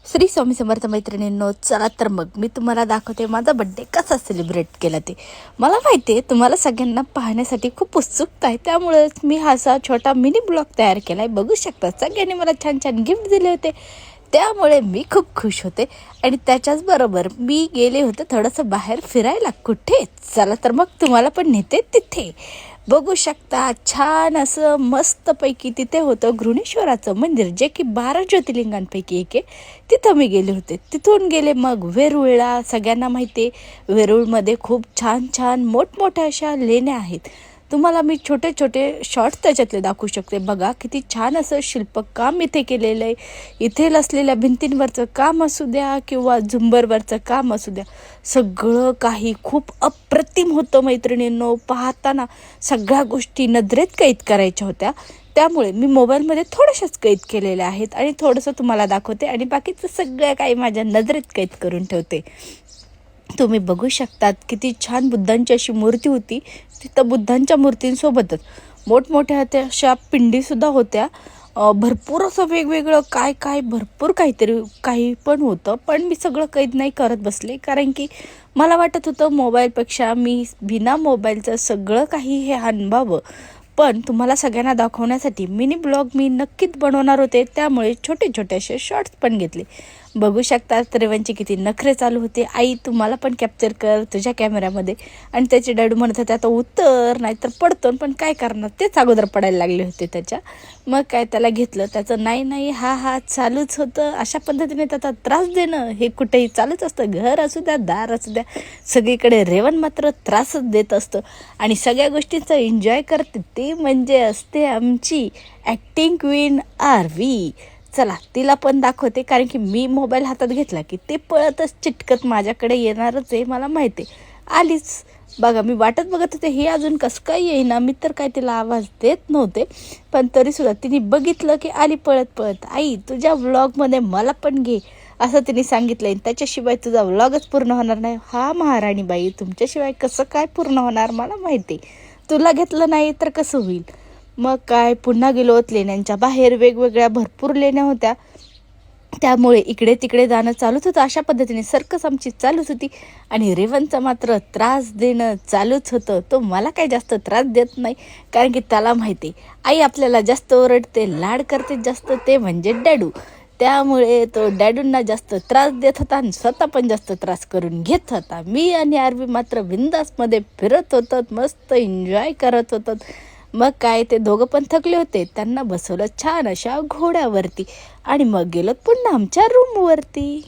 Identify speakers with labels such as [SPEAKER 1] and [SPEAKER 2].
[SPEAKER 1] श्री स्वामी समर्थ मैत्रिणींनो, चला तर मग मी तुम्हाला दाखवते माझा बड्डे कसा सेलिब्रेट केला ते. मला माहिती आहे तुम्हाला सगळ्यांना पाहण्यासाठी खूप उत्सुकता आहे, त्यामुळेच मी हा असा छोटा मिनी ब्लॉग तयार केला आहे. बघू शकता सगळ्यांनी मला छान छान गिफ्ट दिले होते, त्यामुळे मी खूप खुश होते. आणि त्याच्याच बरोबर मी गेले होते थोडंसं बाहेर फिरायला. कुठे? चला तर मग तुम्हाला पण नेते तिथे. बघू शकता छान असं मस्तपैकी तिथे होतं घृणेश्वराचं मंदिर, जे की 12 ज्योतिर्लिंगांपैकी एक आहे. तिथं मी गेले होते. तिथून गेले मग वेरूळला. सगळ्यांना माहिती आहे वेरूळमध्ये खूप छान छान मोठमोठ्या अशा लेण्या आहेत. तुम्हाला मी छोटे छोटे शॉर्ट्स त्याच्यातले दाखवू शकते. बघा किती छान असं शिल्पकाम इथे केलेलं आहे. इथे असलेल्या भिंतींवरचं काम असू द्या किंवा झुंबरवरचं काम असू द्या, सगळं काही खूप अप्रतिम होतं मैत्रिणींनो. पाहताना सगळ्या गोष्टी नजरेत कैद करायच्या होत्या, त्यामुळे मी मोबाईलमध्ये थोड्याशाच कैद केलेल्या आहेत आणि थोडंसं तुम्हाला दाखवते आणि बाकीचं सगळं काही माझ्या नजरेत कैद करून ठेवते. तुम्ही बघू शकतात किती छान बुद्धांची अशी मूर्ती होती. तिथं बुद्धांच्या मूर्तींसोबतच मोठमोठ्या त्या अशा पिंडीसुद्धा होत्या. भरपूर असं वेगवेगळं काय काय भरपूर काहीतरी काही पण होतं, पण मी सगळं कैद नाही करत बसले, कारण की मला वाटत होतं मोबाईलपेक्षा मी बिना मोबाईलचं सगळं काही हे अनुभवावं. पण तुम्हाला सगळ्यांना दाखवण्यासाठी मिनी ब्लॉग मी नक्कीच बनवणार होते, त्यामुळे छोटे छोटे असे शॉर्ट्स पण घेतले. बघू शकता रेवांची किती नखरे चालू होते. आई तुम्हाला पण कॅप्चर कर तुझ्या कॅमेऱ्यामध्ये. आणि त्याचे डॅडू म्हणत होते आता उतर नाही तर पडतो, पण काय करणार, तेच अगोदर पडायला लागले होते त्याच्या. मग काय त्याला घेतलं, त्याचं नाही नाही हा हा चालूच होतं. अशा पद्धतीने त्याचा त्रास देणं हे कुठेही चालूच असतं. घर असू द्या दार असू द्या, सगळीकडे रेवण मात्र त्रासच देत असतं आणि सगळ्या गोष्टींचा एन्जॉय करते. ती म्हणजे असते आमची ॲक्टिंग क्वीन आरवी. चला तिला पण दाखवते, कारण की मी मोबाईल हातात घेतला की ते पळतच चिटकत माझ्याकडे येणारच आहे, मला माहिती आहे. आलीच. बघा मी वाटत बघत होते ही अजून कसं काय येईना. मी तर काय तिला आवाज देत नव्हते, पण तरीसुद्धा तिने बघितलं की आली पळत पळत. आई तुझ्या व्लॉगमध्ये मला पण घे असं तिने सांगितलं. त्याच्याशिवाय तुझा व्लॉगच पूर्ण होणार नाही. हा महाराणी बाई, तुमच्याशिवाय कसं काय पूर्ण होणार, मला माहिती. तुला घेतलं नाही तर कसं होईल. मग काय पुन्हा गेलो लेण्यांच्या बाहेर. वेगवेगळ्या भरपूर लेण्या होत्या, त्यामुळे इकडे तिकडे जाणं चालूच होतं. अशा पद्धतीने सर्कस आमची चालूच होती आणि रेवणचा मात्र त्रास देणं चालूच होतं. तो मला काही जास्त त्रास देत नाही, कारण की त्याला माहिती आई आपल्याला जास्त ओरडते, लाड करते जास्त, ते म्हणजे डॅडू. त्यामुळे तो डॅडूंना जास्त त्रास देत होता आणि स्वतः पण जास्त त्रास करून घेत होता. मी आणि आरवी मात्र बिंदासमध्ये फिरत होतात, मस्त एन्जॉय करत होतात. मग काय ते दोघं पण थकले होते, त्यांना बसवलं छान अशा घोड्यावरती आणि मग गेलो पुन्हा आमच्या रूमवरती.